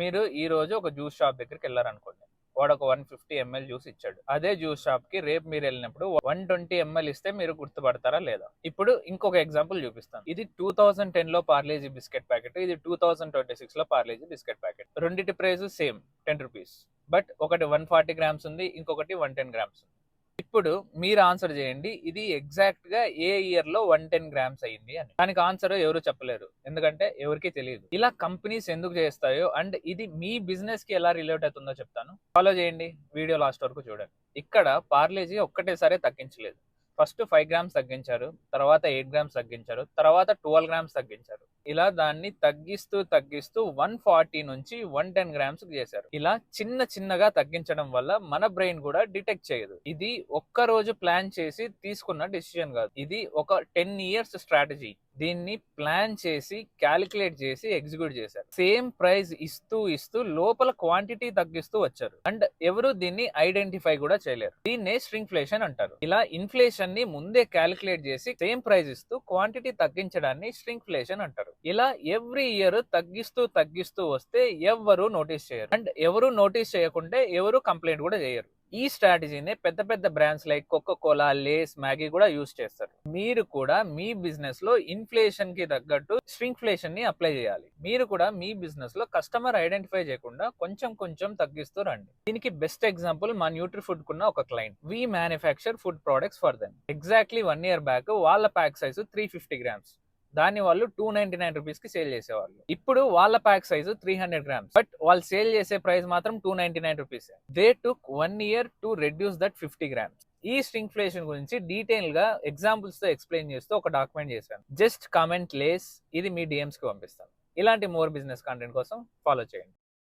మీరు ఈ రోజు ఒక జ్యూస్ షాప్ దగ్గరికి వెళ్ళారనుకోండి. వాడు ఒక 150 ఎంఎల్ జ్యూస్ ఇచ్చాడు. అదే జ్యూస్ షాప్ కి రేపు మీరు వెళ్ళినప్పుడు 120 ఎంఎల్ ఇస్తే మీరు గుర్తుపడతారా లేదా? ఇప్పుడు ఇంకొక ఎగ్జాంపుల్ చూపిస్తాను. ఇది 2010 లో పార్లేజీ బిస్కెట్ ప్యాకెట్, ఇది 2026 లో పార్లేజీ బిస్కెట్ ప్యాకెట్. రెండిటి ప్రైస్ సేమ్ 10 రూపీస్. బట్ ఒకటి 140 గ్రామ్స్ ఉంది, ఇంకొకటి 110 గ్రామ్స్ ఉంది. ఇప్పుడు మీరు ఆన్సర్ చేయండి, ఇది ఎగ్జాక్ట్ గా ఏ ఇయర్ లో 110 గ్రామ్స్ అయింది అని. దానికి ఆన్సర్ ఎవరు చెప్పలేరు, ఎందుకంటే ఎవరికి తెలియదు. ఇలా కంపెనీస్ ఎందుకు చేస్తాయో అండ్ ఇది మీ బిజినెస్ కి ఎలా రిలేట్ అవుతుందో చెప్తాను. ఫాలో చేయండి, వీడియో లాస్ట్ వరకు చూడండి. ఇక్కడ పార్లేజీ ఒక్కటేసారి తగ్గించలేదు. ఫస్ట్ 5 గ్రామ్స్ తగ్గించారు, తర్వాత 8 గ్రామ్స్ తగ్గించారు, తర్వాత 12 గ్రామ్స్ తగ్గించారు. ఇలా దాన్ని తగ్గిస్తూ తగ్గిస్తూ 140 నుంచి 110 గ్రామ్స్ చేశారు. ఇలా చిన్న చిన్నగా తగ్గించడం వల్ల మన బ్రెయిన్ కూడా డిటెక్ట్ చేయదు. ఇది ఒక్క రోజు ప్లాన్ చేసి తీసుకున్న డెసిషన్ కాదు, ఇది ఒక 10 ఇయర్స్ స్ట్రాటజీ. దీన్ని ప్లాన్ చేసి క్యాలిక్యులేట్ చేసి ఎగ్జిక్యూట్ చేశారు. సేమ్ ప్రైస్ ఇస్తూ ఇస్తూ లోపల క్వాంటిటీ తగ్గిస్తూ వచ్చారు అండ్ ఎవరు దీన్ని ఐడెంటిఫై కూడా చేయలేరు. దీన్నే స్ట్రింగ్ఫ్లేషన్ అంటారు. ఇలా ఇన్ఫ్లేషన్ ని ముందే క్యాలిక్యులేట్ చేసి సేమ్ ప్రైస్ ఇస్తూ క్వాంటిటీ తగ్గించడాన్ని స్ట్రింగ్ఫ్లేషన్ అంటారు. ఇలా ఎవ్రీ ఇయర్ తగ్గిస్తూ తగ్గిస్తూ వస్తే ఎవరు నోటీస్ చేయరు అండ్ ఎవరు నోటీస్ చేయకుంటే ఎవరు కంప్లైంట్ కూడా చేయరు. ఈ స్ట్రాటజీని పెద్ద పెద్ద brands like Coca Cola, Lay's, Maggi కూడా యూజ్ చేస్తారు. మీరు కూడా మీ బిజినెస్ లో ఇన్ఫ్లేషన్ కి తగ్గట్టు స్ట్రింగ్ఫ్లేషన్ ని అప్లై చేయాలి. మీరు కూడా మీ బిజినెస్ లో కస్టమర్ ఐడెంటిఫై చేయకుండా కొంచెం కొంచెం తగ్గిస్తూ రండి. దీనికి బెస్ట్ ఎగ్జాంపుల్ మా న్యూట్రీ ఫుడ్ కున్న ఒక client. We manufacture food products for them. Exactly 1 year back వాళ్ళ ప్యాక్ సైజు 350 గ్రామ్స్. దాన్ని వాళ్ళు 299 రూపీస్ కి సేల్ చేసేవాళ్ళు. ఇప్పుడు వాళ్ళ ప్యాక్ సైజు 300 గ్రామ్స్, బట్ వాళ్ళు సేల్ చేసే ప్రైస్ మాత్రం 299 rupees. They took 1 year to reduce that 50 grams. ఈ స్ట్రింగ్ఫ్లేషన్ గురించి డీటెయిల్ గా ఎగ్జాంపుల్స్ తో ఎక్స్ప్లెయిన్ చేస్తూ ఒక డాక్యుమెంట్ చేశాను. జస్ట్ కామెంట్ లేస్, ఇది మీ డిఎమ్స్ కి పంపిస్తాను. ఇలాంటి మోర్ బిజినెస్ కంటెంట్ కోసం ఫాలో చేయండి.